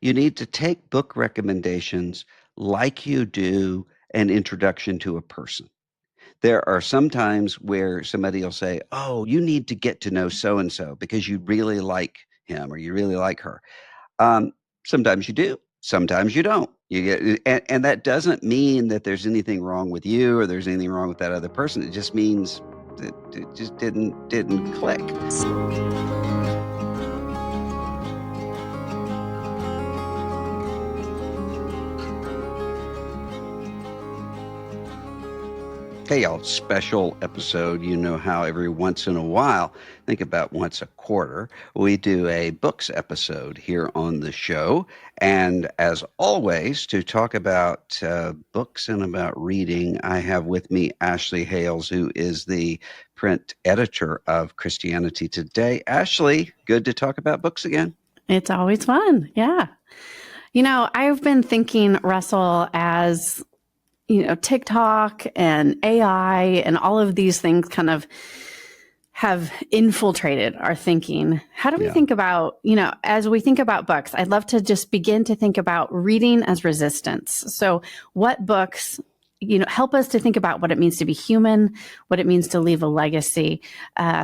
You need to take book recommendations like you do an introduction to a person. There are some times where somebody will say, "Oh, you need to get to know so and so because you really like him or you really like her." Um, Sometimes you do, sometimes you don't. You get, and that doesn't mean that there's anything wrong with you or there's anything wrong with that other person. It just means that it just didn't click. Hey, y'all, special episode. You know how every once in a while, think about once a quarter, we do a books episode here on the show. And as always, to talk about books and about reading, I have with me Ashley Hales, who is the print editor of Christianity Today. Ashley, good to talk about books again. It's always fun. Yeah. I've been thinking, Russell, as TikTok and AI and all of these things kind of have infiltrated our thinking. How do we think about, as we think about books, I'd love to just begin to think about reading as resistance. So what books, help us to think about what it means to be human, what it means to leave a legacy.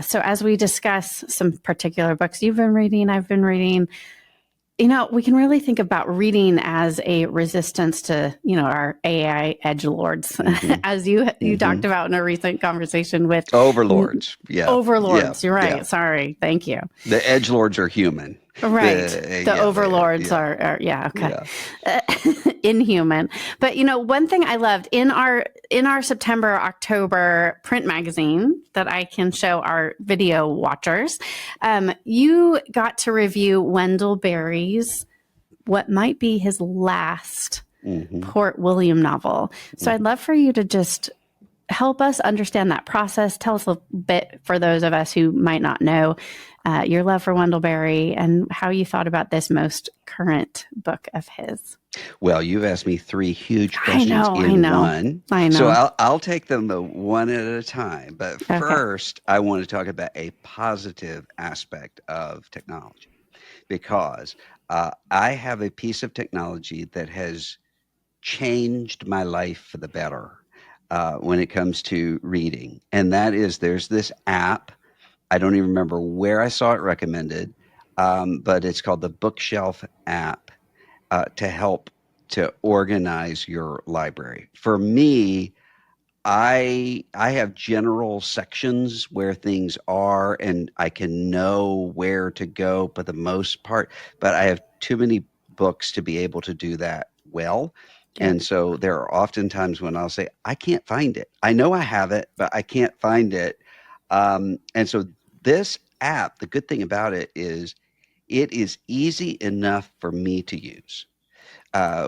So as we discuss some particular books you've been reading, I've been reading, we can really think about reading as a resistance to, our AI edgelords, as you talked about in a recent conversation with overlords. Yeah. Overlords. You're right. Yeah. Sorry. Thank you. The edgelords are human. Right. The overlords are okay. Yeah. Inhuman. But one thing I loved in our September, October print magazine that I can show our video watchers, you got to review Wendell Barry's what might be his last Port William novel. So I'd love for you to just help us understand that process. Tell us a bit, for those of us who might not know, your love for Wendell Barry and how you thought about this most current book of his. Well, you've asked me three huge questions in one. I know. So I'll take them one at a time. But first, I want to talk about a positive aspect of technology, because I have a piece of technology that has changed my life for the better when it comes to reading. And that is, there's this app. I don't even remember where I saw it recommended, but it's called the Bookshelf app to help to organize your library. For me, I have general sections where things are, and I can know where to go for the most part, but I have too many books to be able to do that well. And so there are often times when I'll say, I can't find it. I know I have it, but I can't find it. And so this app, the good thing about it is easy enough for me to use,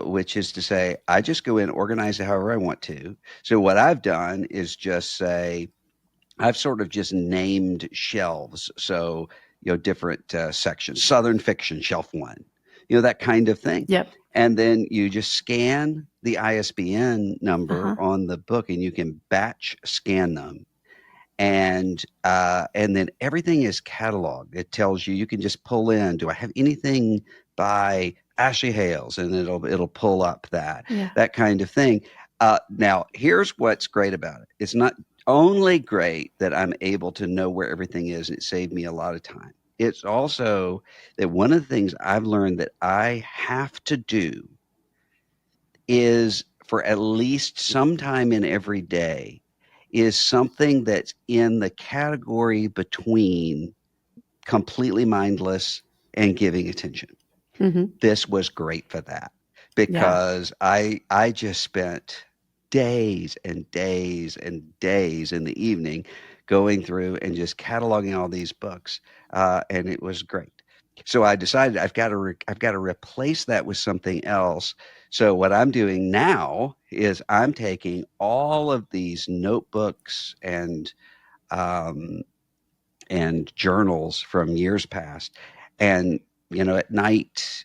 which is to say, I just go in, organize it however I want to. So what I've done is just say, I've sort of just named shelves. So, different sections, Southern Fiction, Shelf 1, that kind of thing. Yep. And then you just scan the ISBN number on the book, and you can batch scan them. And then everything is cataloged. It tells you can just pull in, do I have anything by Ashley Hales? And it'll pull up that kind of thing. Now, here's what's great about it. It's not only great that I'm able to know where everything is, and it saved me a lot of time. It's also that one of the things I've learned that I have to do is, for at least some time in every day, is something that's in the category between completely mindless and giving attention. This was great for that, because I just spent days and days and days in the evening going through and just cataloging all these books, and it was great. So I decided I've got to replace that with something else. So what I'm doing now is I'm taking all of these notebooks and journals from years past, and at night,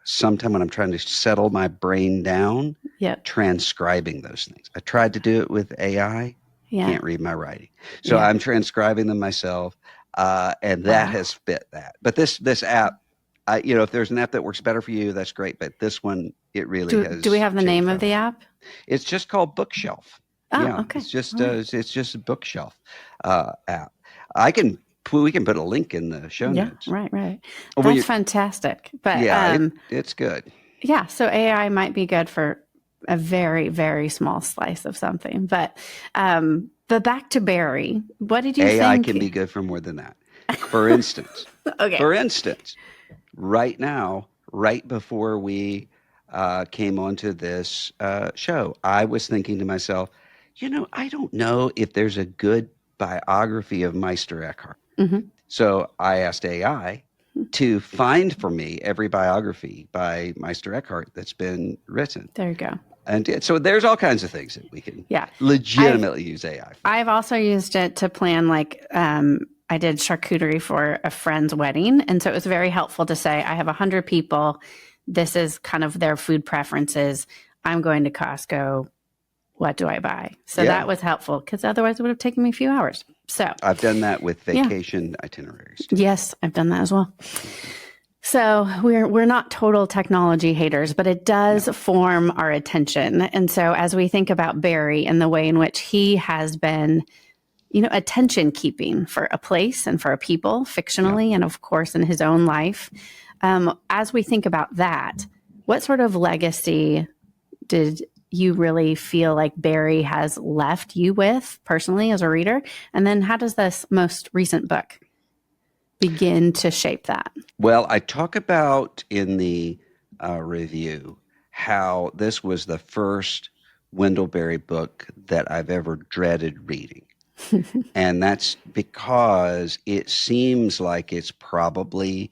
sometime when I'm trying to settle my brain down, transcribing those things. I tried to do it with AI. Can't read my writing. So I'm transcribing them myself, and that has fit that. But this app, if there's an app that works better for you, that's great. But this one, it really Do we has have the name changed of my the life. app? It's just called Bookshelf. Oh, Yeah, okay. All right. it's just a Bookshelf app. I can we can put a link in the show Yeah, notes. right. When That's you, fantastic. But yeah, it's good. yeah, so AI might be good for a very, very small slice of something. But back to Barry, what did you AI think? can be good for more than that. For instance, Okay. for instance, right now, right before we came onto this show, I was thinking to myself, I don't know if there's a good biography of Meister Eckhart. Hmm. So I asked AI to find for me every biography by Meister Eckhart that's been written. There you go. And so there's all kinds of things that we can Yeah. I've legitimately use AI for. I've also used it to plan I did charcuterie for a friend's wedding. And so it was very helpful to say, I have 100 people. This is kind of their food preferences. I'm going to Costco. What do I buy? So Yeah, that was helpful because otherwise it would have taken me a few hours. So, I've done that with yeah. vacation itineraries too. Yes, I've done that as well. Mhm. So we're not total technology haters, but it does No. form our attention. And so as we think about Barry and the way in which he has been, attention keeping for a place and for a people, Yeah. fictionally, and of course in his own life. As we think about that, what sort of legacy did you really feel like Barry has left you with personally as a reader? And then how does this most recent book begin to shape that? Well, I talk about in the review how this was the first Wendell Berry book that I've ever dreaded reading. And that's because it seems like it's probably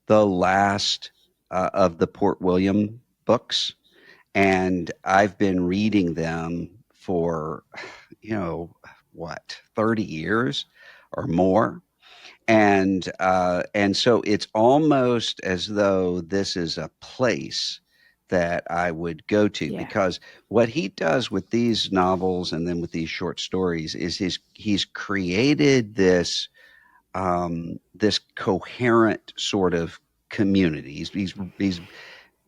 the last of the Port William books. And I've been reading them for, what, 30 years or more. And so it's almost as though this is a place that I would go to, Yeah. because what he does with these novels and then with these short stories is he's created this coherent sort of community. He's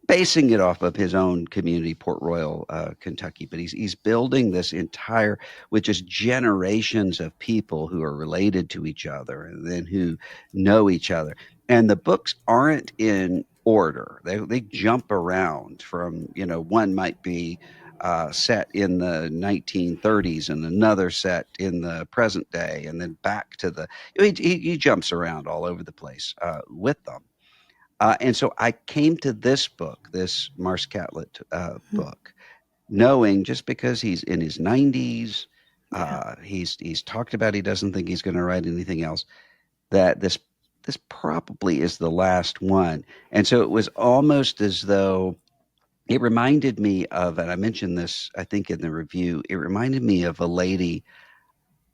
basing it off of his own community, Port Royal, Kentucky. But he's building this entire, with just generations of people who are related to each other and then who know each other. And the books aren't in order; they jump around from, one might be set in the 1930s and another set in the present day, and then back to the. He jumps around all over the place with them. And so I came to this book, this Mars Catlett book, knowing, just because he's in his 90s, Yeah. he's talked about he doesn't think he's going to write anything else, that this probably is the last one. And so it was almost as though it reminded me of, and I mentioned this, I think, in the review, it reminded me of a lady,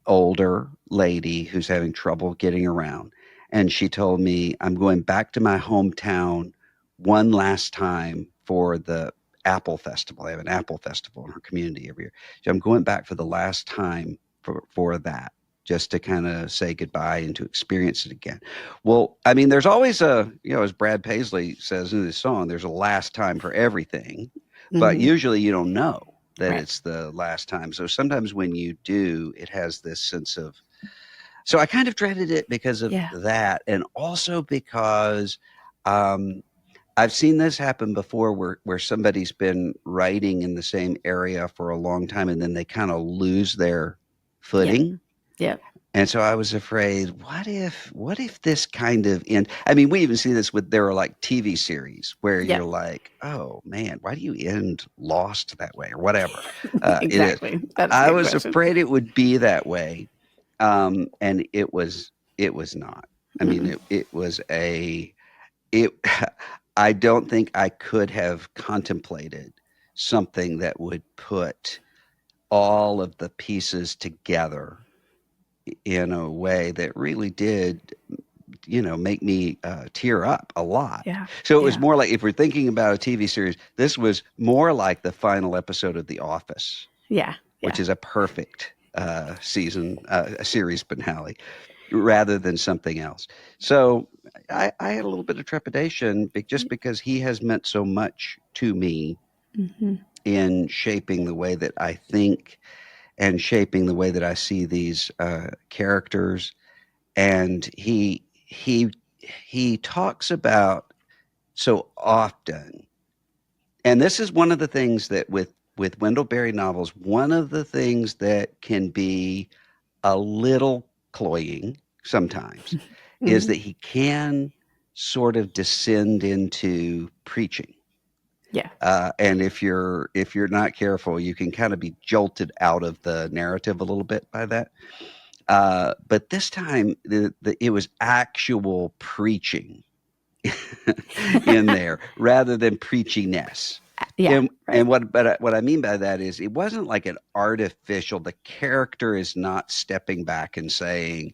older lady, who's having trouble getting around. And she told me, I'm going back to my hometown one last time for the Apple Festival. They have an Apple Festival in her community every year. So I'm going back for the last time for that, just to kind of say goodbye and to experience it again. Well, I mean, there's always as Brad Paisley says in his song, there's a last time for everything, but Mm-hmm. usually you don't know that Right. it's the last time. So sometimes when you do, it has this sense of. So I kind of dreaded it because of Yeah. that, and also because um, I've seen this happen before, where somebody's been writing in the same area for a long time, and then they kind of lose their Yeah. footing. Yeah. And so I was afraid, what if this kind of end? I mean, we even see this with, there are like TV series where Yeah. you're like, oh man, why do you end Lost that way or whatever it is. Exactly. That's a I good was question. afraid it would be that way, and it was not. I mean, Mm. it was it. I don't think I could have contemplated something that would put all of the pieces together in a way that really did, make me tear up a lot. Yeah. So it was Yeah. more like, if we're thinking about a TV series, this was more like the final episode of The Office, Yeah. which Yeah. is a perfect series finale, rather than something else. So I had a little bit of trepidation just because he has meant so much to me Mm-hmm. in shaping the way that I think and shaping the way that I see these characters. And he talks about so often, and this is one of the things that with Wendell Berry novels, one of the things that can be a little cloying sometimes is Mm-hmm. that he can sort of descend into preaching. Yeah. And if you're not careful, you can kind of be jolted out of the narrative a little bit by that. But this time, it was actual preaching in there rather than preachiness. Yeah. And Right. what I mean by that is it wasn't like an artificial. The character is not stepping back and saying,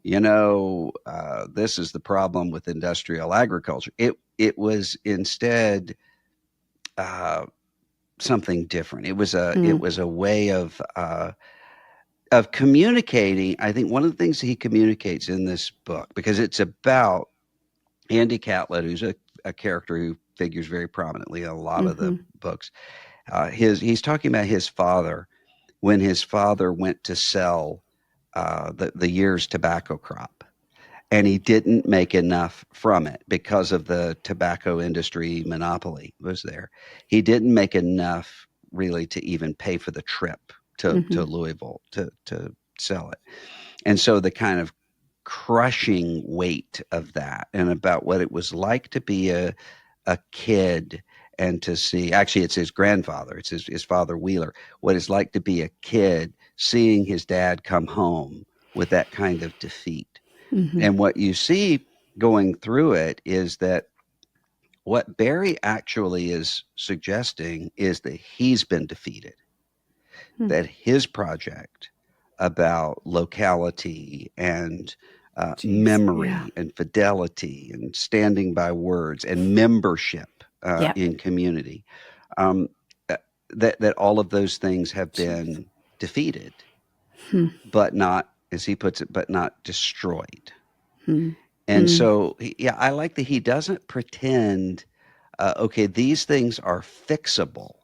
this is the problem with industrial agriculture. It was instead uh, something different. It Mm. was a way of communicating. I think one of the things that he communicates in this book, because it's about Andy Catlett, who's a character who figures very prominently in a lot of the Mm-hmm. books. He's talking about his father when his father went to sell the year's tobacco crop, and he didn't make enough from it because of the tobacco industry monopoly was there. He didn't make enough really to even pay for the trip to Mm-hmm. Louisville to sell it. And so the kind of crushing weight of that and about what it was like to be a kid and to see, actually it's his grandfather, it's his father Wheeler, what it's like to be a kid seeing his dad come home with that kind of defeat. Mm-hmm. And what you see going through it is that what Barry actually is suggesting is that he's been defeated, that his project about locality and Jeez. Yeah. memory and fidelity and standing by words and membership Yep. in community, um, uh, that all of those things have Jeez. been defeated, Hmm. but not, as he puts it, but not destroyed. Hmm. And Mm. so, yeah, I like that he doesn't pretend, okay, these things are fixable,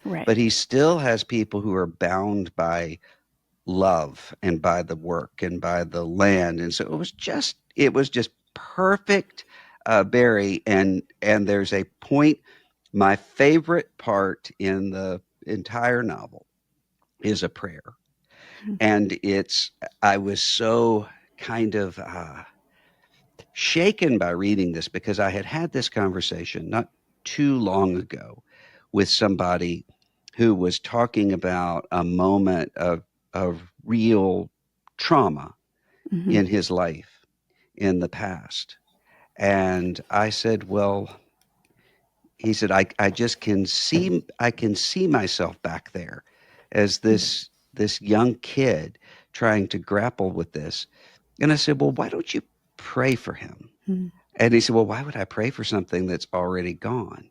Right. but he still has people who are bound by love and by the work and by the land. And so it was just perfect, Barry. And there's a point. My favorite part in the entire novel is a prayer, Hmm. and I was so kind of shaken by reading this because I had this conversation not too long ago with somebody who was talking about a moment of real trauma Mm-hmm. in his life in the past. And I said, well, he said, I just I can see myself back there as this young kid trying to grapple with this. And I said, well, why don't you pray for him? Mm-hmm. And he said, well, why would I pray for something that's already gone?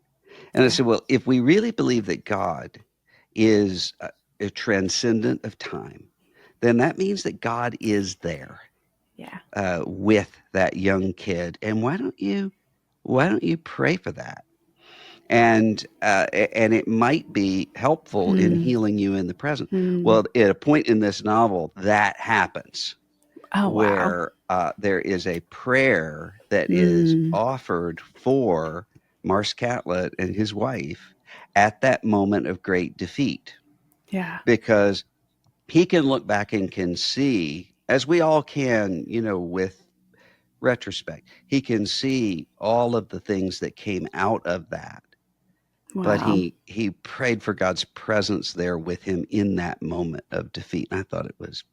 And I Yeah. said, well, if we really believe that God is a transcendent of time, then that means that God is there Yeah. with that young kid. And why don't you pray for that? And it might be helpful in Mm. healing you in the present. Mm. Well, at a point in this novel, that happens Oh, wow. where there is a prayer that is Mm. offered for Mars Catlett and his wife at that moment of great defeat, Yeah. because he can look back and can see, as we all can, with retrospect, he can see all of the things that came out of that. But Wow. he prayed for God's presence there with him in that moment of defeat. And I thought it was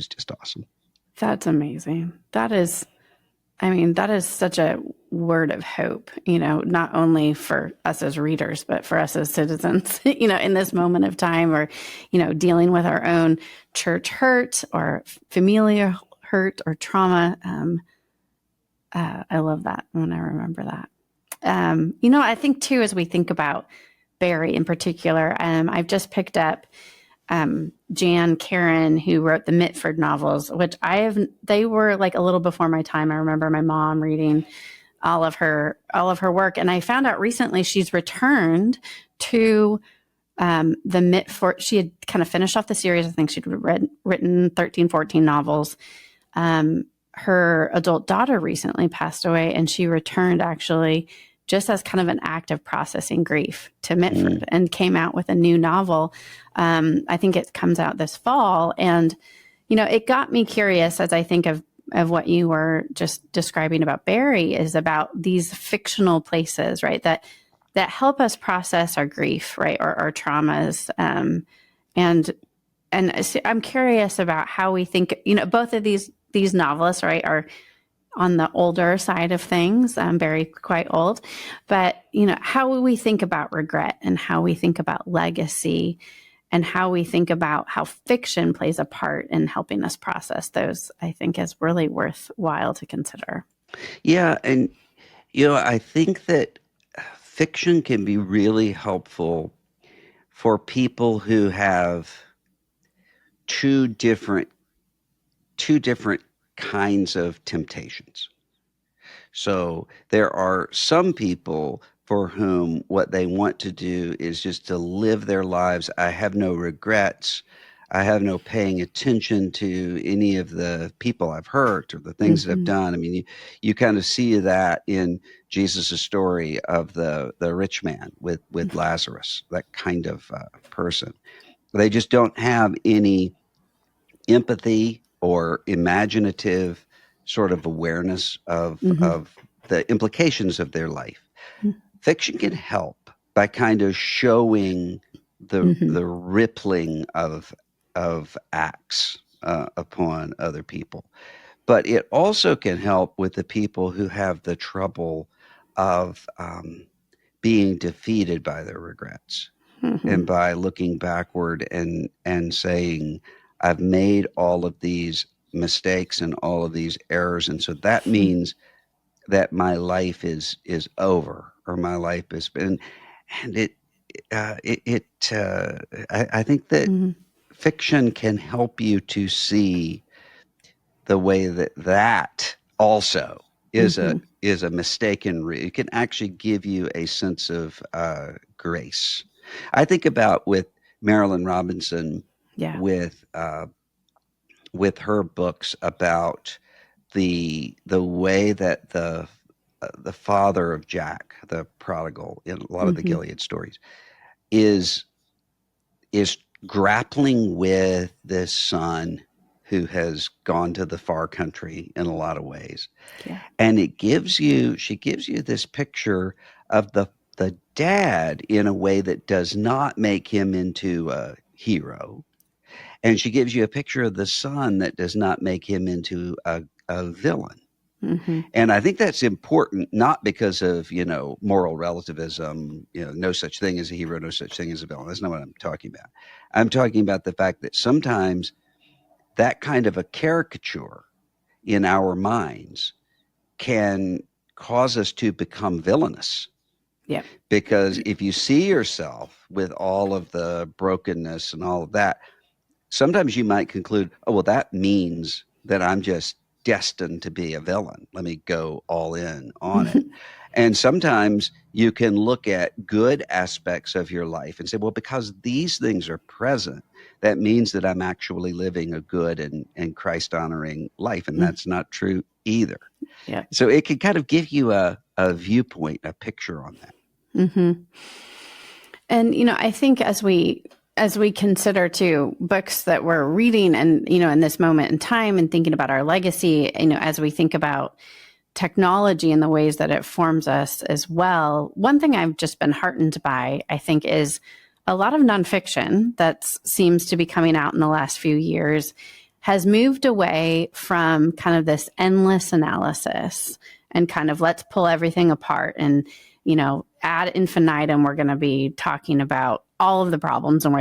just awesome. That's amazing. That is, I mean, that is such a word of hope, not only for us as readers, but for us as citizens, in this moment of time, or, dealing with our own church hurt or familial hurt or trauma. I love that when I remember that. I think too, as we think about Barry in particular, I've just picked up Jan Karon, who wrote the Mitford novels, which they were like a little before my time. I remember my mom reading all of her work. And I found out recently she's returned to the Mitford. She had kind of finished off the series. I think she'd written 13, 14 novels. Her adult daughter recently passed away, and she returned actually just as kind of an act of processing grief to Mitford and came out with a new novel. I think it comes out this fall. And, it got me curious as I think of what you were just describing about Barry, is about these fictional places, right? That help us process our grief, right? Or our traumas. And I'm curious about how we think, both of these novelists, right, are on the older side of things, Barry quite old, but how we think about regret and how we think about legacy and how we think about how fiction plays a part in helping us process those, I think is really worthwhile to consider. Yeah. And, I think that fiction can be really helpful for people who have two different kinds of temptations. So there are some people for whom what they want to do is just to live their lives. I have no regrets. I have no paying attention to any of the people I've hurt or the things that I've done. I mean, you kind of see that in Jesus' story of the rich man with Lazarus, that kind of person. They just don't have any empathy or imaginative sort of awareness of the implications of their life. Fiction can help by kind of showing the rippling of acts upon other people. But it also can help with the people who have the trouble of being defeated by their regrets and by looking backward and saying, I've made all of these mistakes and all of these errors, and so that means that my life is over, or my life has been. And I think that fiction can help you to see the way that also is a mistaken. It can actually give you a sense of grace. I think about with Marilyn Robinson, with her books about the way that the father of Jack, the prodigal, in a lot of the Gilead stories, is grappling with this son who has gone to the far country in a lot of ways. Yeah. And she gives you this picture of the dad in a way that does not make him into a hero. And she gives you a picture of the son that does not make him into a villain. And I think that's important, not because of, moral relativism, no such thing as a hero, no such thing as a villain. That's not what I'm talking about. I'm talking about the fact that sometimes that kind of a caricature in our minds can cause us to become villainous. Yeah. Because if you see yourself with all of the brokenness and all of that, sometimes you might conclude, oh, well, that means that I'm just destined to be a villain. Let me go all in on it. And sometimes you can look at good aspects of your life and say, well, because these things are present, that means that I'm actually living a good and Christ-honoring life. And that's not true either. Yeah. So it can kind of give you a viewpoint, a picture on that. And, I think as we consider too books that we're reading and, in this moment in time and thinking about our legacy, as we think about technology and the ways that it forms us as well, one thing I've just been heartened by, I think, is a lot of nonfiction that seems to be coming out in the last few years has moved away from kind of this endless analysis and kind of let's pull everything apart and, ad infinitum, we're going to be talking about all of the problems and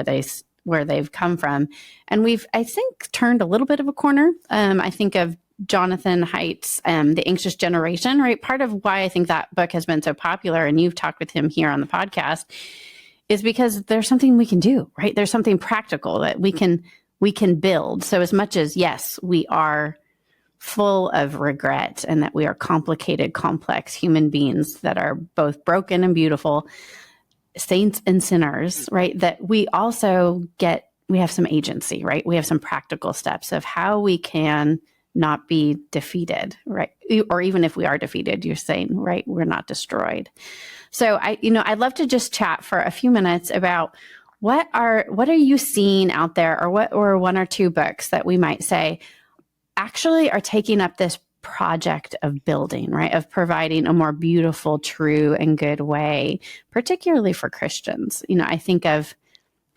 where they've come from. And we've, I think, turned a little bit of a corner. I think of Jonathan Haidt's The Anxious Generation, right? Part of why I think that book has been so popular, and you've talked with him here on the podcast, is because there's something we can do, right? There's something practical that we can build. So as much as, yes, we are full of regret and that we are complicated, complex human beings that are both broken and beautiful, saints and sinners, right? That we also we have some agency, right? We have some practical steps of how we can not be defeated, right? Or even if we are defeated, you're saying, right, we're not destroyed. So I'd love to just chat for a few minutes about what are you seeing out there, or what, or one or two books that we might say actually are taking up this project of building, right? Of providing a more beautiful, true, and good way, particularly for Christians. I think of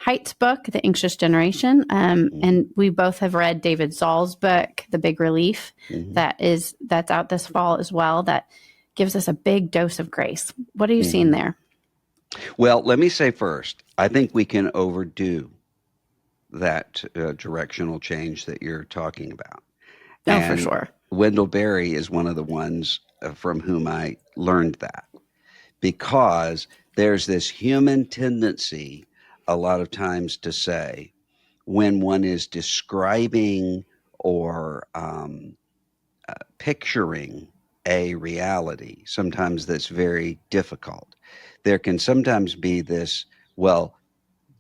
Haidt's book, The Anxious Generation, and we both have read David Zoll's book, The Big Relief, that's out this fall as well, that gives us a big dose of grace. What are you seeing there? Well, let me say first, I think we can overdo that directional change that you're talking about. Oh, and for sure. Wendell Barry is one of the ones from whom I learned that, because there's this human tendency a lot of times to say, when one is describing or picturing a reality, sometimes that's very difficult, there can sometimes be this, well,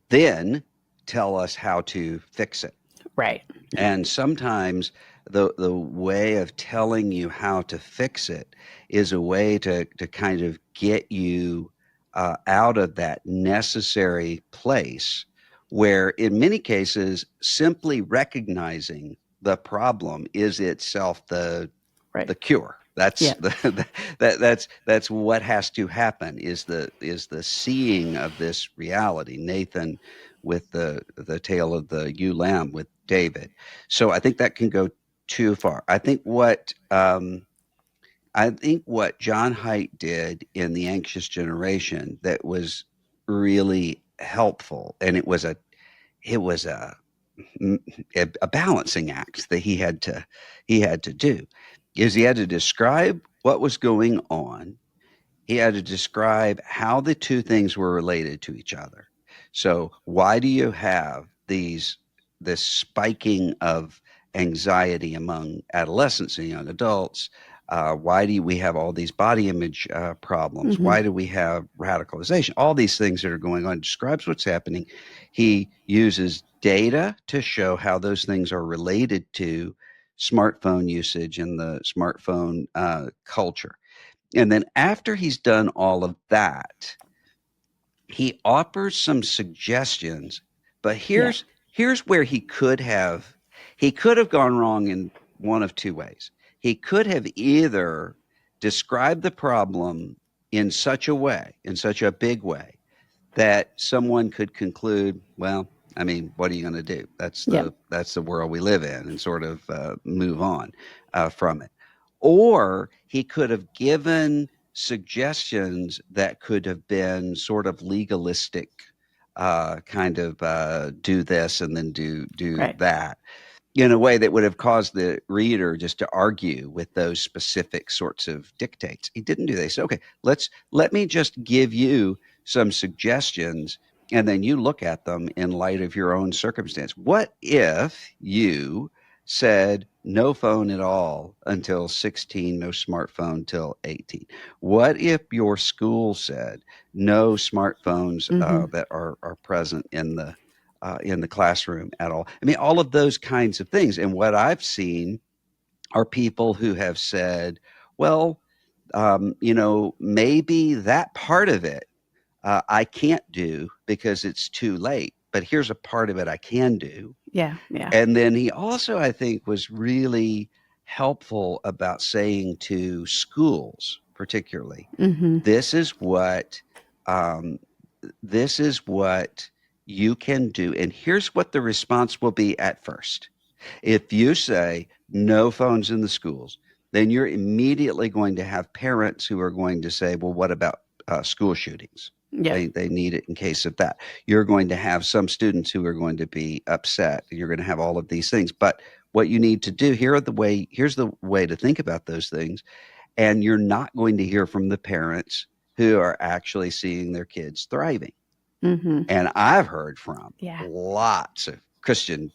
then tell us how to fix it. Right. And sometimes the way of telling you how to fix it is a way to kind of get you out of that necessary place where, in many cases, simply recognizing the problem is itself the cure. That's that's what has to happen, is the seeing of this reality. Nathan with the tale of the ewe lamb with David. So I think that can go too far. I think what John Haidt did in The Anxious Generation that was really helpful, and it was a balancing act that he had to do, is he had to describe what was going on. He had to describe how the two things were related to each other. So why do you have this spiking of anxiety among adolescents and young adults? Why do we have all these body image problems? Why do we have radicalization? All these things that are going on. Describes what's happening. He uses data to show how those things are related to smartphone usage and the smartphone culture. And then after he's done all of that, he offers some suggestions. But here's where he could have gone wrong in one of two ways. He could have either described the problem in such a big way, that someone could conclude, well, I mean, what are you going to do? That's the world we live in, and sort of move on from it. Or he could have given suggestions that could have been sort of legalistic, kind of do this and then do that, in a way that would have caused the reader just to argue with those specific sorts of dictates. He didn't do that. He said, okay, let me just give you some suggestions, and then you look at them in light of your own circumstance. What if you said no phone at all until 16, no smartphone till 18? What if your school said no smartphones that are present in the classroom at all? I mean, all of those kinds of things. And what I've seen are people who have said, well, maybe that part of it I can't do because it's too late, but here's a part of it I can do. Yeah. And then he also, I think, was really helpful about saying to schools, particularly, this is what you can do, and here's what the response will be at first. If you say no phones in the schools, then you're immediately going to have parents who are going to say, well, what about school shootings? Yeah. They need it in case of that. You're going to have some students who are going to be upset. You're going to have all of these things. But what you need to do, here's the way to think about those things. And you're not going to hear from the parents who are actually seeing their kids thriving. Mm-hmm. And I've heard from Yeah. lots of Christian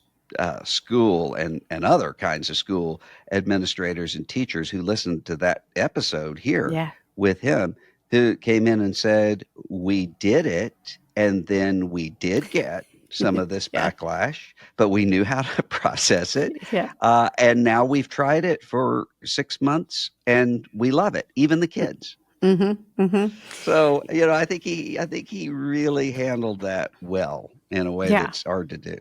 school and other kinds of school administrators and teachers who listened to that episode here Yeah. with him, who came in and said, we did it. And then we did get some of this Yeah. backlash, but we knew how to process it. Yeah. And now we've tried it for 6 months and we love it, even the kids. Mm-hmm. Mm-hmm. So, I think he really handled that well in a way Yeah. that's hard to do.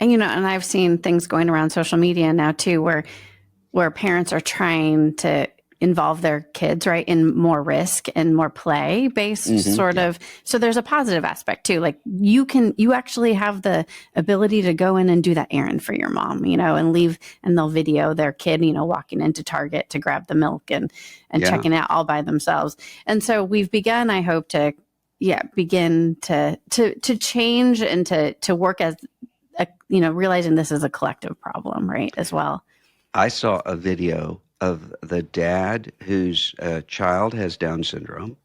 And and I've seen things going around social media now too, where parents are trying to involve their kids, right, in more risk and more play based sort of. So there's a positive aspect too. Like you actually have the ability to go in and do that errand for your mom, and leave, and they'll video their kid, walking into Target to grab the milk and checking out all by themselves. And so we've begun, I hope, to begin to change and to work as realizing this is a collective problem, right, as well. I saw a video of the dad whose child has Down syndrome,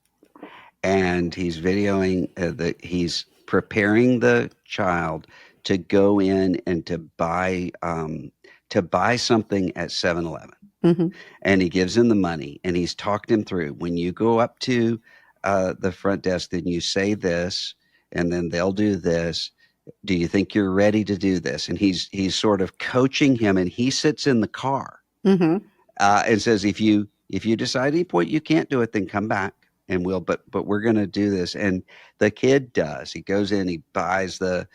and he's videoing he's preparing the child to go in and to buy something at 7-Eleven. Mm-hmm. And he gives him the money, and he's talked him through. When you go up to the front desk, then you say this, and then they'll do this. Do you think you're ready to do this? And he's sort of coaching him, and he sits in the car and says, if you decide at any point you can't do it, then come back and but we're going to do this. And the kid does. He goes in, he buys the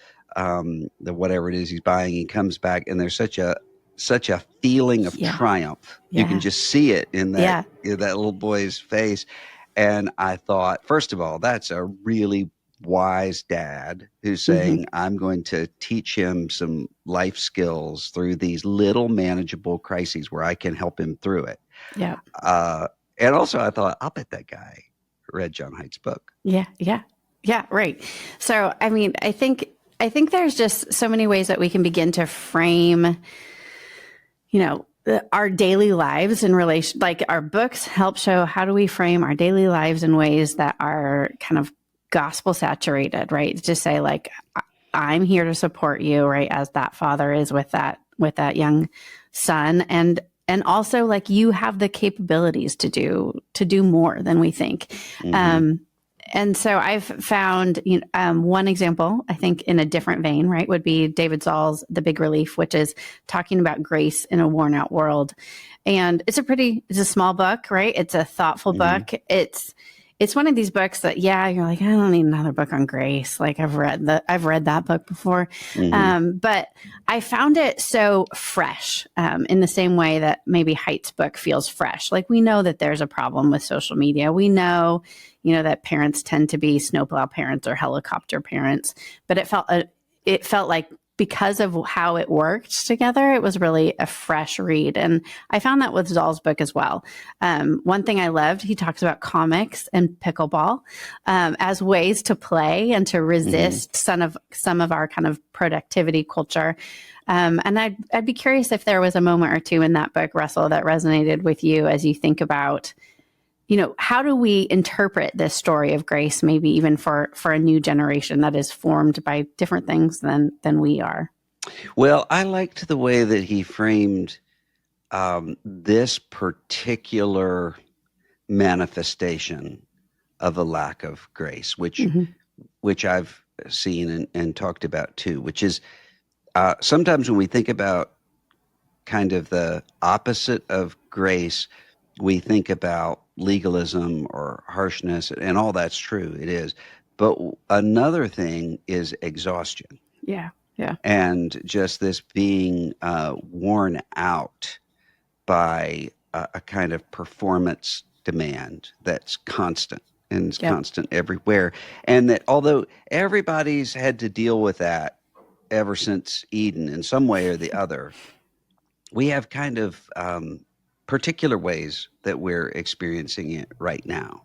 whatever it is he's buying. He comes back, and there's such a feeling of triumph. Yeah. You can just see it in that little boy's face. And I thought, first of all, that's a really wise dad who's saying, I'm going to teach him some life skills through these little manageable crises where I can help him through it. Yeah. And also I thought, I'll bet that guy read John Haidt's book. Yeah. Right. So, I mean, I think there's just so many ways that we can begin to frame, our daily lives in relation, like our books help show how do we frame our daily lives in ways that are kind of gospel saturated, right? To say like, I'm here to support you, right? As that father is with that young son. And also like you have the capabilities to do more than we think. And so I've found one example, I think in a different vein, right, would be David Zoll's The Big Relief, which is talking about grace in a worn out world. And it's a small book, right? It's a thoughtful book. It's one of these books that, you're like, I don't need another book on grace. Like I've read that book before. But I found it so fresh in the same way that maybe Haidt's book feels fresh. Like we know that there's a problem with social media. We know, that parents tend to be snowplow parents or helicopter parents, but it felt like because of how it worked together, it was really a fresh read. And I found that with Zoll's book as well. One thing I loved, he talks about comics and pickleball as ways to play and to resist some of our kind of productivity culture. And I'd be curious if there was a moment or two in that book, Russell, that resonated with you as you think about, how do we interpret this story of grace, maybe even for a new generation that is formed by different things than we are? Well, I liked the way that he framed this particular manifestation of a lack of grace, which I've seen and talked about too, which is sometimes when we think about kind of the opposite of grace, we think about legalism or harshness, and all that's true. It is. But another thing is exhaustion. Yeah. And just this being worn out by a kind of performance demand that's constant and it's constant everywhere. And that although everybody's had to deal with that ever since Eden in some way or the other, we have kind of particular ways that we're experiencing it right now.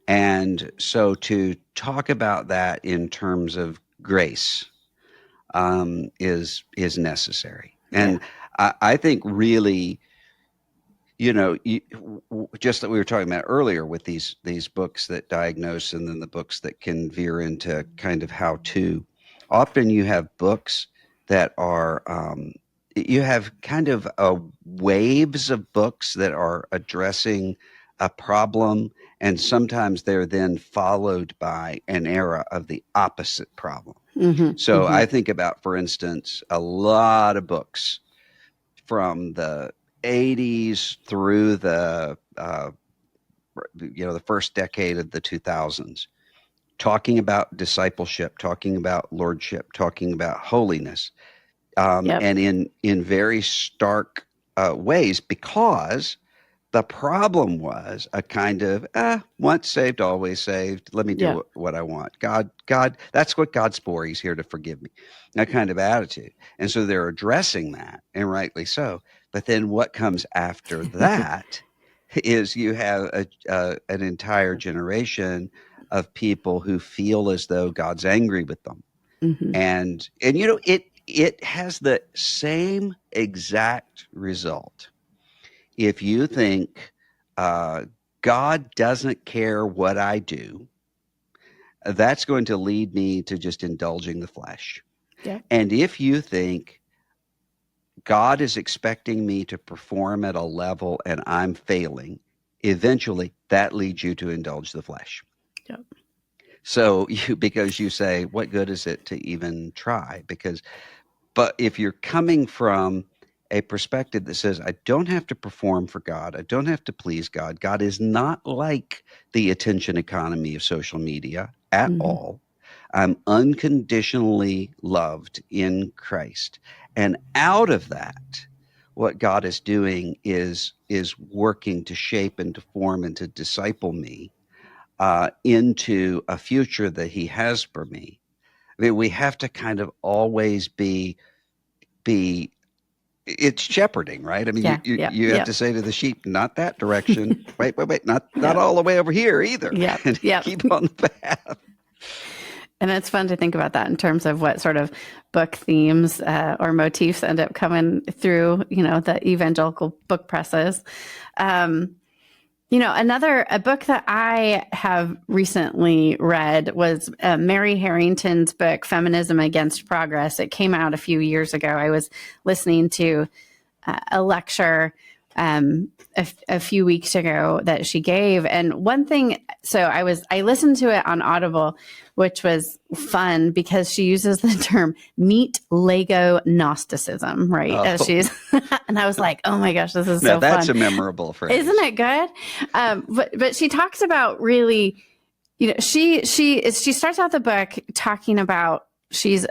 And so to talk about that in terms of grace is necessary. And I think really just that we were talking about earlier with these books that diagnose and then the books that can veer into kind of how to. Often you have books that are you have kind of waves of books that are addressing a problem, and sometimes they're then followed by an era of the opposite problem. So I think about, for instance, a lot of books from the 80s through the first decade of the 2000s, talking about discipleship, talking about lordship, talking about holiness, Yep. and in very stark ways, because the problem was a kind of once saved, always saved. Let me do Yeah. what I want. God, that's what God's for. He's here to forgive me. That kind of attitude. And so they're addressing that, and rightly so. But then what comes after that is you have an entire generation of people who feel as though God's angry with them, and it has the same exact result. If you think God doesn't care what I do, that's going to lead me to just indulging the flesh. Yep. And if you think God is expecting me to perform at a level and I'm failing, eventually that leads you to indulge the flesh. Yep. So because you say, what good is it to even try? But if you're coming from a perspective that says, I don't have to perform for God, I don't have to please God. God is not like the attention economy of social media at all. I'm unconditionally loved in Christ. And out of that, what God is doing is working to shape and to form and to disciple me into a future that he has for me. I mean, we have to kind of always be it's shepherding, right? I mean, you have to say to the sheep, not that direction. Wait, not all the way over here either. Yep. Yep. Keep on the path. And it's fun to think about that in terms of what sort of book themes or motifs end up coming through, the evangelical book presses. A book that I have recently read was Mary Harrington's book, Feminism Against Progress. It came out a few years ago. I was listening to a lecture a few weeks ago that she gave. And one thing, I listened to it on Audible, which was fun because she uses the term meat Lego Gnosticism, right? Oh. And I was like, oh my gosh, this is so fun. That's a memorable phrase. Isn't it good? But she talks about really, she starts out the book talking about she's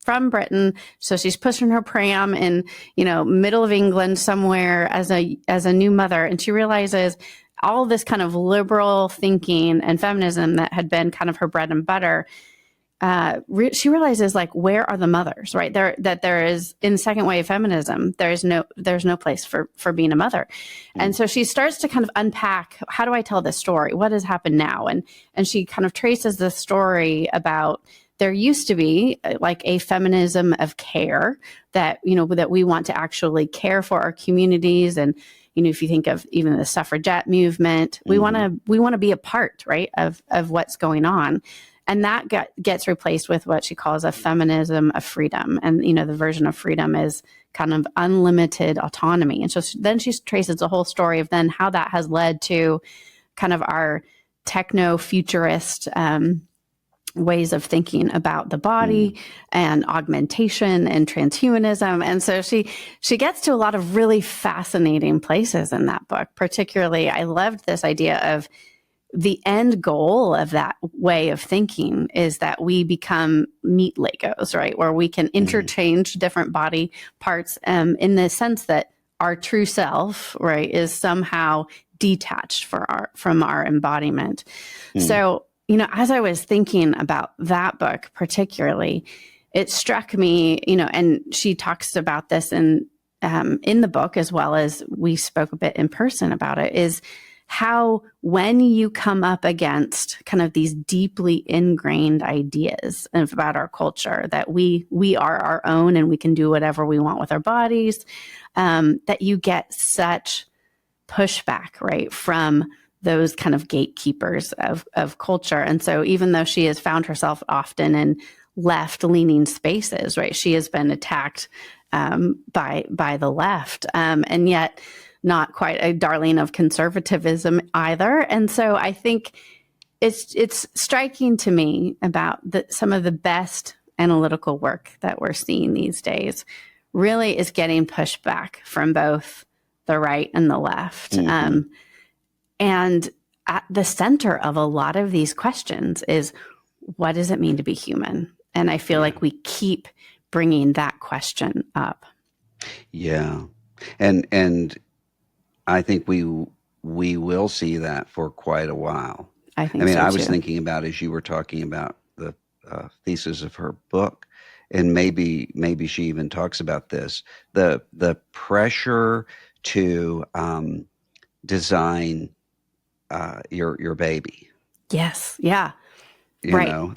from Britain, so she's pushing her pram in middle of England somewhere as a new mother, and she realizes all this kind of liberal thinking and feminism that had been kind of her bread and butter. She realizes, like, where are the mothers, right? There is, in second wave feminism, there's no place for being a mother. And so she starts to kind of unpack, how do I tell this story? What has happened now? And she kind of traces the story about there used to be like a feminism of care that we want to actually care for our communities. And if you think of even the suffragette movement, we want to be a part, right, of what's going on. And that gets replaced with what she calls a feminism of freedom. And, the version of freedom is kind of unlimited autonomy. And so then she traces the whole story of then how that has led to kind of our techno-futurist ways of thinking about the body and augmentation and transhumanism. And so she gets to a lot of really fascinating places in that book. Particularly, I loved this idea of the end goal of that way of thinking is that we become meat Legos, right? Where we can interchange different body parts in the sense that our true self, right, is somehow detached from our embodiment. So, as I was thinking about that book particularly, it struck me, and she talks about this in the book, as well as we spoke a bit in person about it, is how when you come up against kind of these deeply ingrained ideas about our culture, that we are our own and we can do whatever we want with our bodies, that you get such pushback, right, from those kind of gatekeepers of culture. And so even though she has found herself often in left-leaning spaces, right, she has been attacked by the left, and yet not quite a darling of conservatism either. And so I think it's striking to me about some of the best analytical work that we're seeing these days really is getting pushed back from both the right and the left. Mm-hmm. And at the center of a lot of these questions is, what does it mean to be human? And I feel like we keep bringing that question up. Yeah. And I think we will see that for quite a while. I think so I was too. thinking about, as you were talking about the thesis of her book, and maybe she even talks about this, the pressure to design your baby. Yes. Yeah. You know,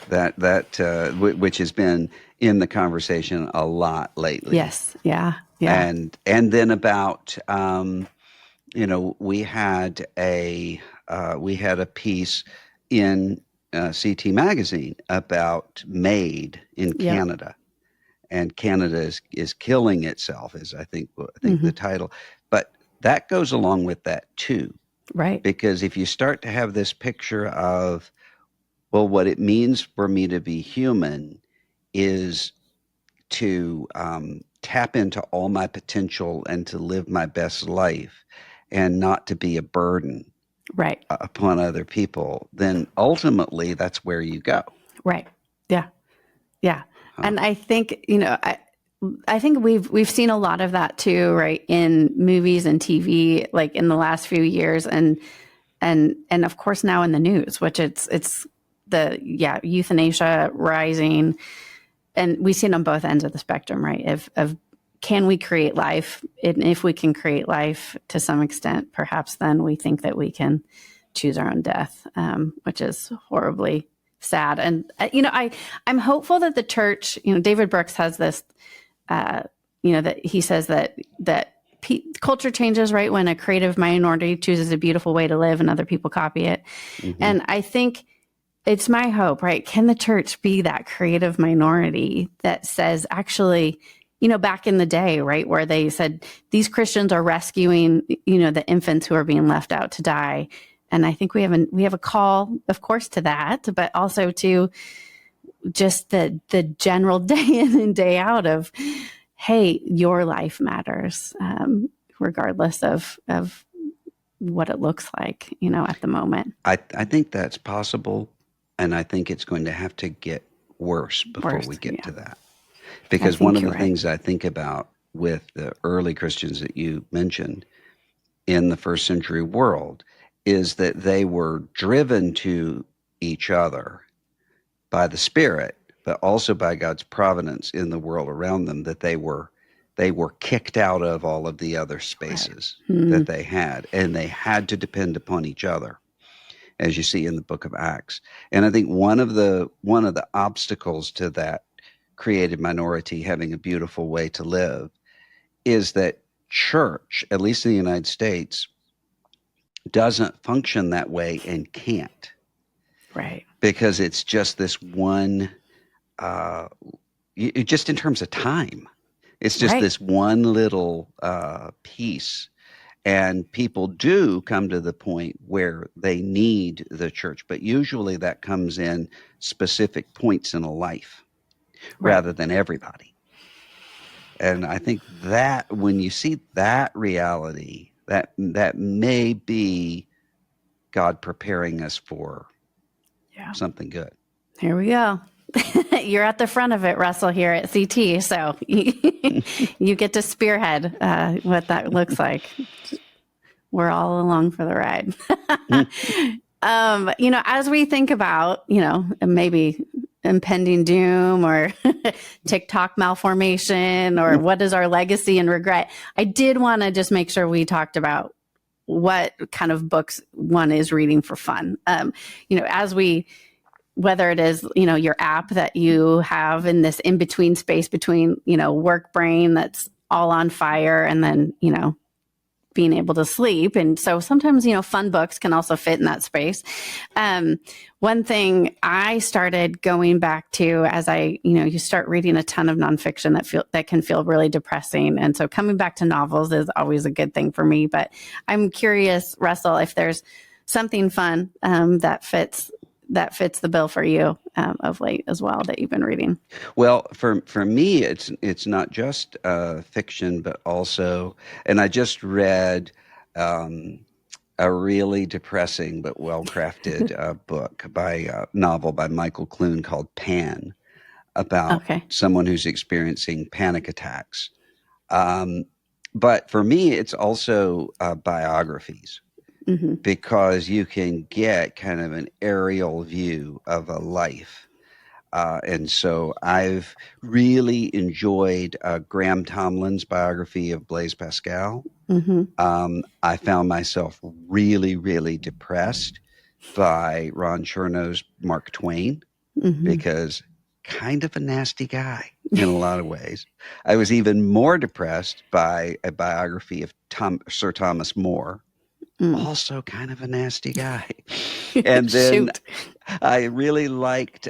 which has been in the conversation a lot lately. Yes. Yeah. Yeah. And then about we had a piece in CT magazine about MAID in Canada, and Canada is killing itself, is I think mm-hmm. the title. But that goes along with that too, right? Because if you start to have this picture of, well, what it means for me to be human is to tap into all my potential and to live my best life, and not to be a burden, right, upon other people, then ultimately that's where you go. Right. Yeah. Yeah. Huh. And I think, I think we've seen a lot of that too, right, in movies and TV, like in the last few years, and of course now in the news, which it's the euthanasia rising, and we see it on both ends of the spectrum, right? Of can we create life? And if we can create life to some extent, perhaps then we think that we can choose our own death, which is horribly sad. And, I'm hopeful that the church, David Brooks has this, that he says that culture changes, right, when a creative minority chooses a beautiful way to live and other people copy it. Mm-hmm. And I think it's my hope, right? Can the church be that creative minority that says, actually, back in the day, right, where they said these Christians are rescuing, the infants who are being left out to die. And I think we have a call, of course, to that, but also to just the general day in and day out of, hey, your life matters, regardless of what it looks like, at the moment. I think that's possible, and I think it's going to have to get worse before we get to that. Because one of the things I think about with the early Christians that you mentioned in the first century world is that they were driven to each other by the Spirit, but also by God's providence in the world around them, that they were kicked out of all of the other spaces that they had, and they had to depend upon each other, as you see in the book of Acts. And I think one of the obstacles to that creative minority having a beautiful way to live is that church, at least in the United States, doesn't function that way and can't. Right. Because it's just this one, just in terms of time, it's just this one little piece. And people do come to the point where they need the church, but usually that comes in specific points in a life rather than everybody. And I think that when you see that reality, that may be God preparing us for something good. Here we go. You're at the front of it, Russell, here at CT. So you get to spearhead what that looks like. We're all along for the ride. As we think about, maybe impending doom or TikTok malformation or what is our legacy and regret, I did want to just make sure we talked about what kind of books one is reading for fun. As we, whether it is, your app that you have in this in-between space between, work brain that's all on fire and then, being able to sleep. And so sometimes, fun books can also fit in that space. One thing I started going back to as you start reading a ton of nonfiction that can feel really depressing. And so coming back to novels is always a good thing for me. But I'm curious, Russell, if there's something fun that fits the bill for you of late as well that you've been reading. Well, for me, it's not just fiction, but also, and I just read a really depressing but well-crafted novel by Michael Clune called Pan, about someone who's experiencing panic attacks. But for me, it's also biographies. Mm-hmm. Because you can get kind of an aerial view of a life. And so I've really enjoyed Graham Tomlin's biography of Blaise Pascal. Mm-hmm. I found myself really, really depressed by Ron Chernow's Mark Twain, mm-hmm. because kind of a nasty guy in a lot of ways. I was even more depressed by a biography of Sir Thomas More. Also kind of a nasty guy. And then I really liked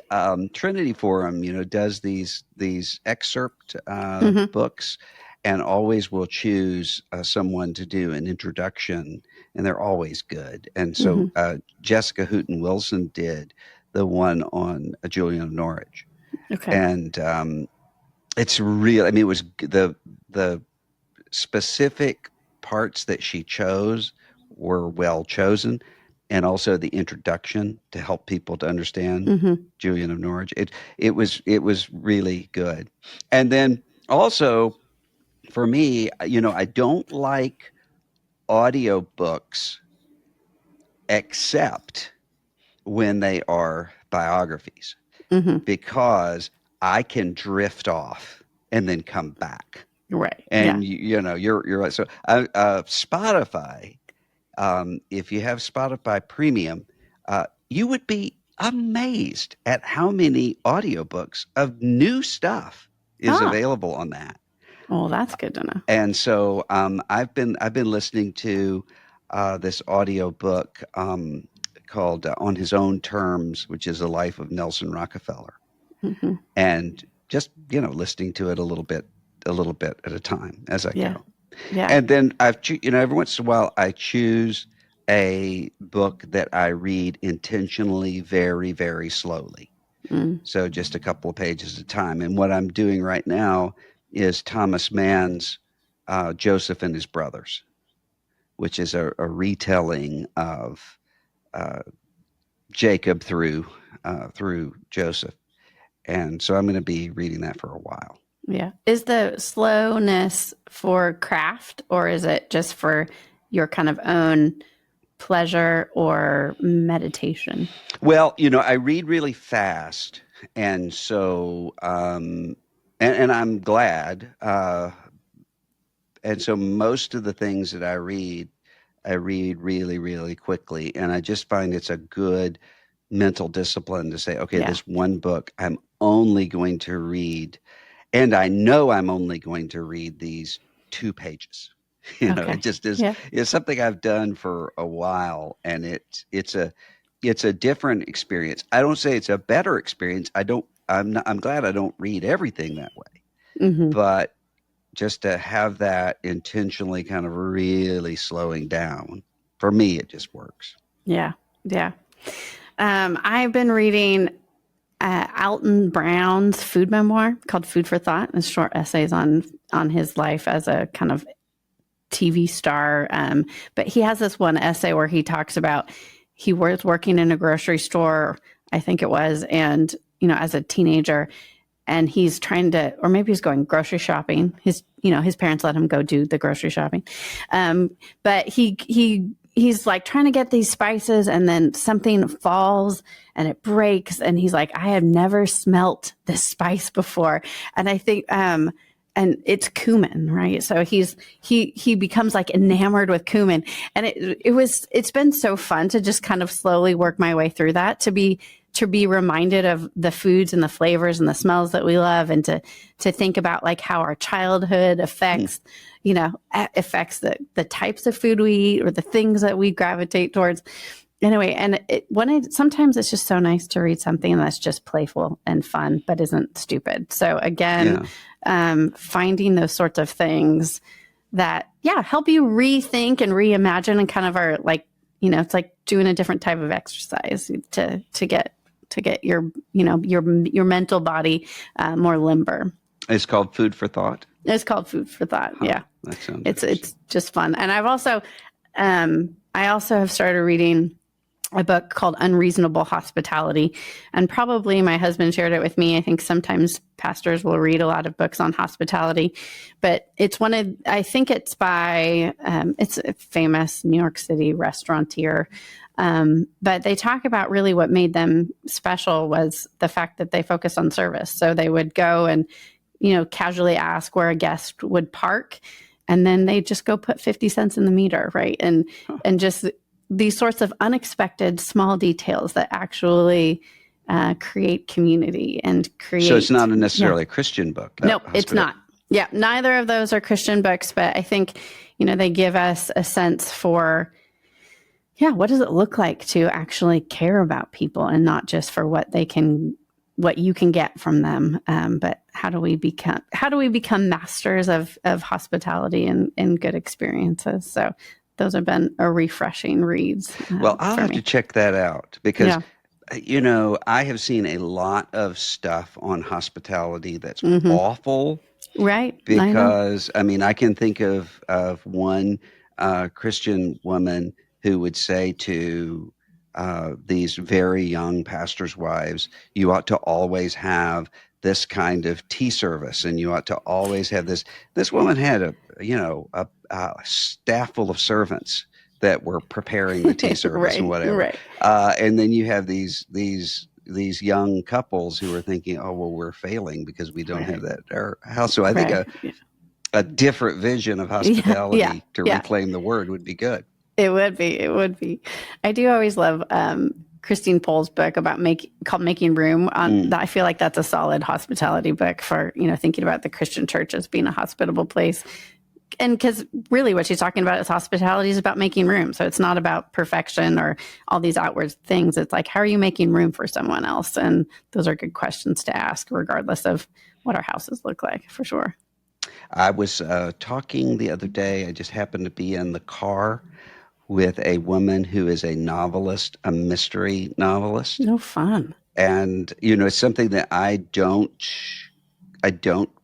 Trinity Forum, does these excerpt mm-hmm. books, and always will choose someone to do an introduction, and they're always good. And so mm-hmm. Jessica Hooton Wilson did the one on Julian of Norwich. Okay. And it's real. I mean, it was the specific parts that she chose were well chosen, and also the introduction to help people to understand mm-hmm. Julian of Norwich. It was really good. And then also for me, I don't like audiobooks except when they are biographies, mm-hmm. because I can drift off and then come back. Right. And you're right. So Spotify, if you have Spotify Premium, you would be amazed at how many audiobooks of new stuff is available on that. Oh, that's good to know. And so I've been listening to this audiobook called On His Own Terms, which is the life of Nelson Rockefeller, mm-hmm. and just listening to it a little bit at a time as I go. Yeah. And then every once in a while I choose a book that I read intentionally very, very slowly. Mm. So just a couple of pages at a time. And what I'm doing right now is Thomas Mann's Joseph and His Brothers, which is a retelling of Jacob through Joseph. And so I'm going to be reading that for a while. Yeah. Is the slowness for craft, or is it just for your kind of own pleasure or meditation? Well, I read really fast. And so, and I'm glad. And so most of the things that I read really, really quickly. And I just find it's a good mental discipline to say, okay, this one book I'm only going to read. And I know I'm only going to read these 2 pages. It just is. Yeah. It's something I've done for a while, and it's a different experience. I don't say it's a better experience. I'm glad I don't read everything that way, mm-hmm. but just to have that intentionally kind of really slowing down, for me, it just works. Yeah, yeah. I've been reading Alton Brown's food memoir called Food for Thought, and short essays on his life as a kind of TV star. But he has this one essay where he talks about he was working in a grocery store, I think it was, and, as a teenager, and he's trying to, or maybe he's going grocery shopping. His parents let him go do the grocery shopping. But he's like trying to get these spices, and then something falls and it breaks. And he's like, I have never smelt this spice before. And I think, and it's cumin, right? So he becomes like enamored with cumin. And it's been so fun to just kind of slowly work my way through that, to be to be reminded of the foods and the flavors and the smells that we love, and to think about like how our childhood affects, affects the types of food we eat or the things that we gravitate towards. Anyway, and sometimes it's just so nice to read something that's just playful and fun, but isn't stupid. So again, finding those sorts of things that, help you rethink and reimagine, and kind of are like, it's like doing a different type of exercise to get your, your mental body more limber. It's called Food for Thought. It's called Food for Thought. Huh, yeah, that sounds. It's just fun, and I've also, I also have started reading a book called Unreasonable Hospitality. And probably my husband shared it with me. I think sometimes pastors will read a lot of books on hospitality, but it's I think it's by, it's a famous New York City restaurateur. But they talk about really what made them special was the fact that they focus on service. So they would go and, casually ask where a guest would park, and then they just go put 50 cents in the meter. Right. And just these sorts of unexpected small details that actually create community and create. So it's not necessarily a Christian book. No, it's not. Yeah, neither of those are Christian books, but I think, they give us a sense for, what does it look like to actually care about people, and not just for what you can get from them, but how do we become masters of hospitality and good experiences? So those have been a refreshing reads. Well, I'll have to check that out, because, I have seen a lot of stuff on hospitality that's awful. Right. Because, I can think of one Christian woman who would say to these very young pastors' wives, you ought to always have this kind of tea service, and you ought to always have this. This woman had a staff full of servants that were preparing the tea service and whatever. Right. And then you have these young couples who are thinking, oh, well, we're failing because we don't have that at our house. So I think a different vision of hospitality to reclaim the word would be good. It would be. I do always love Christine Pohl's book called Making Room. I feel like that's a solid hospitality book for, thinking about the Christian church as being a hospitable place. And because really what she's talking about is hospitality is about making room. So it's not about perfection or all these outward things. It's like, how are you making room for someone else? And those are good questions to ask, regardless of what our houses look like, for sure. I was talking the other day. I just happened to be in the car with a woman who is a novelist, a mystery novelist. No fun. And, it's something that I don't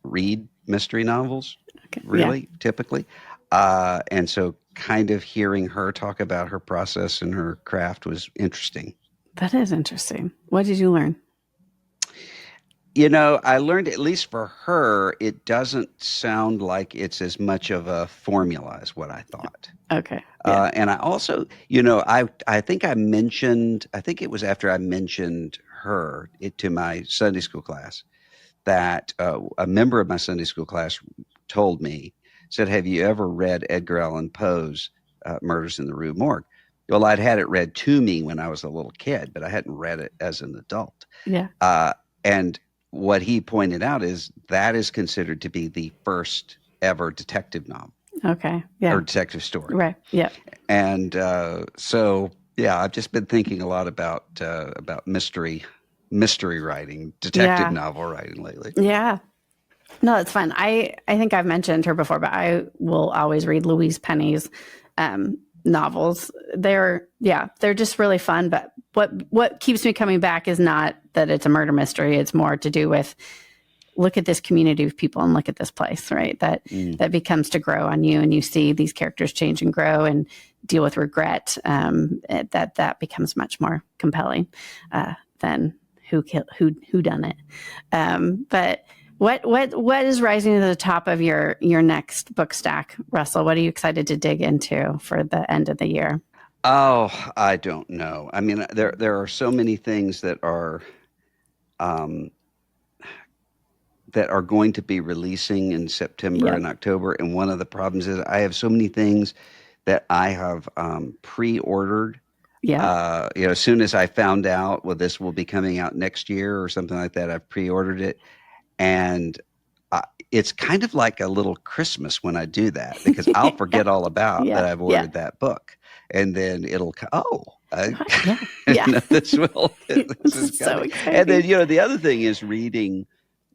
read mystery novels, really, typically. And so kind of hearing her talk about her process and her craft was interesting. That is interesting. What did you learn? I learned, at least for her, it doesn't sound like it's as much of a formula as what I thought. Okay. Yeah. And I also, I think it was after I mentioned her to my Sunday school class, that a member of my Sunday school class told me, said, have you ever read Edgar Allan Poe's Murders in the Rue Morgue? Well, I'd had it read to me when I was a little kid, but I hadn't read it as an adult. Yeah. And what he pointed out is that is considered to be the first ever detective novel. Okay. Yeah. Or detective story. Right. Yeah. And so, I've just been thinking a lot about mystery writing, detective novel writing lately. Yeah. No, it's fun. I think I've mentioned her before, but I will always read Louise Penny's novels. They're just really fun. But what keeps me coming back is not that it's a murder mystery. It's more to do with, look at this community of people and look at this place, right? That becomes to grow on you, and you see these characters change and grow and deal with regret. That becomes much more compelling than who done it. But what is rising to the top of your next book stack, Russell? What are you excited to dig into for the end of the year? Oh, I don't know. There are so many things that are going to be releasing in September and October. And one of the problems is I have so many things that I have pre-ordered As soon as I found out, well, this will be coming out next year or something like that, I've pre-ordered it. And it's kind of like a little Christmas when I do that, because I'll forget all about that I've ordered that book, and then it'll this is so coming. exciting. And then the other thing is reading.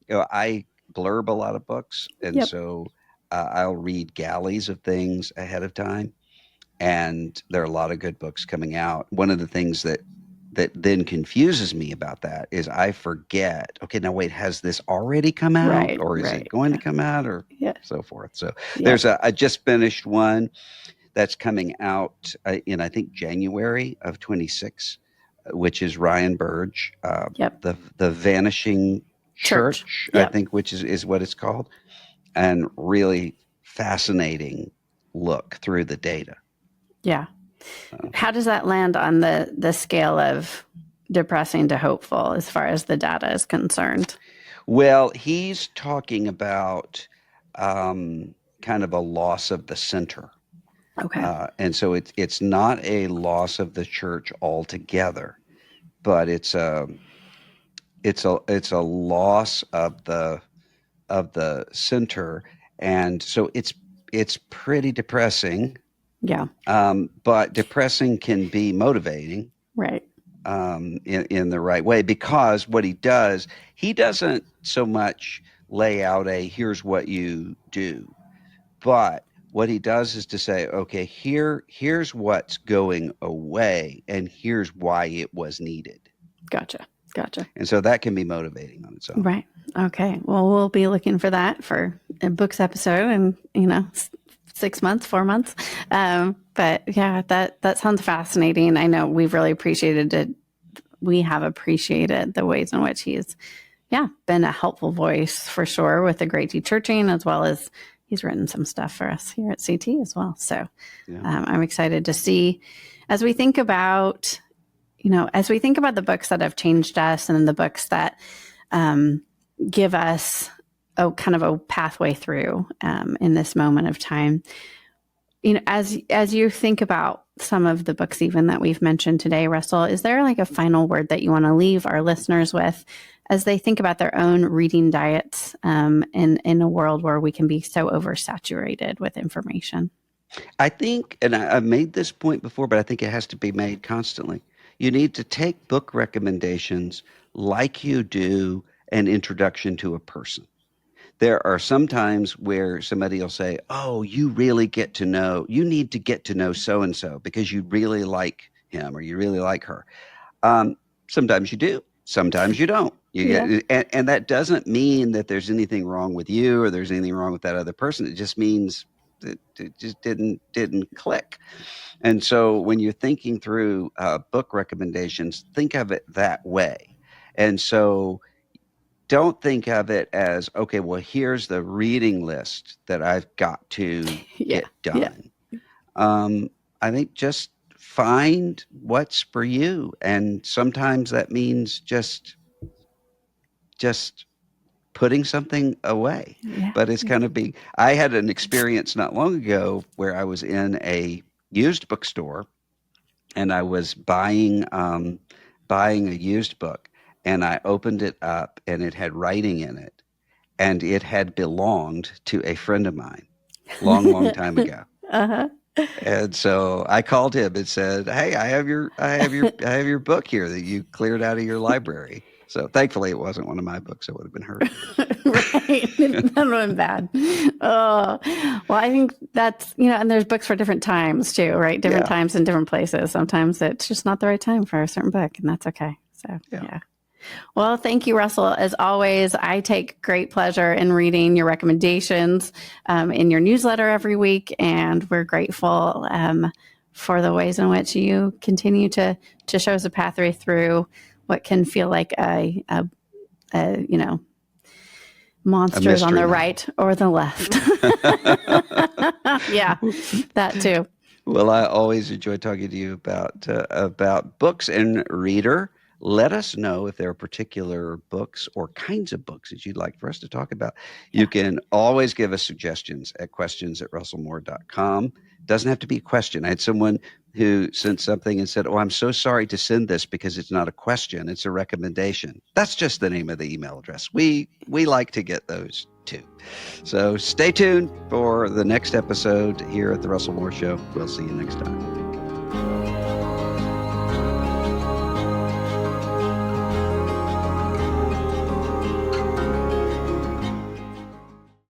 I blurb a lot of books, and so I'll read galleys of things ahead of time, and there are a lot of good books coming out. One of the things that then confuses me about that is I forget, okay, now wait, has this already come out, or is it going to come out, or so forth? So there's I just finished one that's coming out in, I think, January of 26, which is Ryan Burge, the Vanishing Church, I think, which is what it's called, and really fascinating look through the data. Yeah. How does that land on the scale of depressing to hopeful as far as the data is concerned? Well, he's talking about kind of a loss of the center. Okay. And so it's not a loss of the church altogether, but it's a loss of the center, and so it's pretty depressing. Yeah. But depressing can be motivating, right? In the right way, because what he doesn't so much lay out here's what you do, but what he does is to say, okay, here's what's going away, and here's why it was needed. Gotcha. And so that can be motivating on its own. Right. Okay. Well, we'll be looking for that for a books episode in 6 months, 4 months. But yeah, that sounds fascinating. I know we've really appreciated it. We have appreciated the ways in which he's, been a helpful voice for sure with the Great Dechurching, as well as he's written some stuff for us here at CT as well. So I'm excited to see as we think about, the books that have changed us and the books that give us kind of a pathway through in this moment of time. As you think about some of the books even that we've mentioned today, Russell, is there like a final word that you want to leave our listeners with as they think about their own reading diets in a world where we can be so oversaturated with information? I think, and I've made this point before, but I think it has to be made constantly. You need to take book recommendations like you do an introduction to a person. There are some times where somebody will say, oh, you need to get to know so-and-so because you really like him or you really like her. Sometimes you do, sometimes you don't. And that doesn't mean that there's anything wrong with you or there's anything wrong with that other person. It just means that it just didn't click. And so when you're thinking through book recommendations, think of it that way. And so don't think of it as, okay, well, here's the reading list that I've got to get done. I think just find what's for you. And sometimes that means just putting something away. But it's kind of I had an experience not long ago where I was in a used bookstore and I was buying a used book. And I opened it up, and it had writing in it, and it had belonged to a friend of mine, long time ago. And so I called him and said, "Hey, I have your book here that you cleared out of your library." So thankfully, it wasn't one of my books. It would have been hurt. Right, that would have been bad. Oh, well, I think that's and there's books for different times too, right? Different times in different places. Sometimes it's just not the right time for a certain book, and that's okay. So yeah. Well, thank you, Russell. As always, I take great pleasure in reading your recommendations in your newsletter every week, and we're grateful for the ways in which you continue to show us a pathway through what can feel like a monsters on the right or the left. Yeah, that too. Well, I always enjoy talking to you about books, and reader, let us know if there are particular books or kinds of books that you'd like for us to talk about. You can always give us suggestions at questions@russellmoore.com. Doesn't have to be a question. I had someone who sent something and said, "Oh, I'm so sorry to send this because it's not a question, it's a recommendation." That's just the name of the email address. We like to get those too. So stay tuned for the next episode here at the Russell Moore Show. We'll see you next time.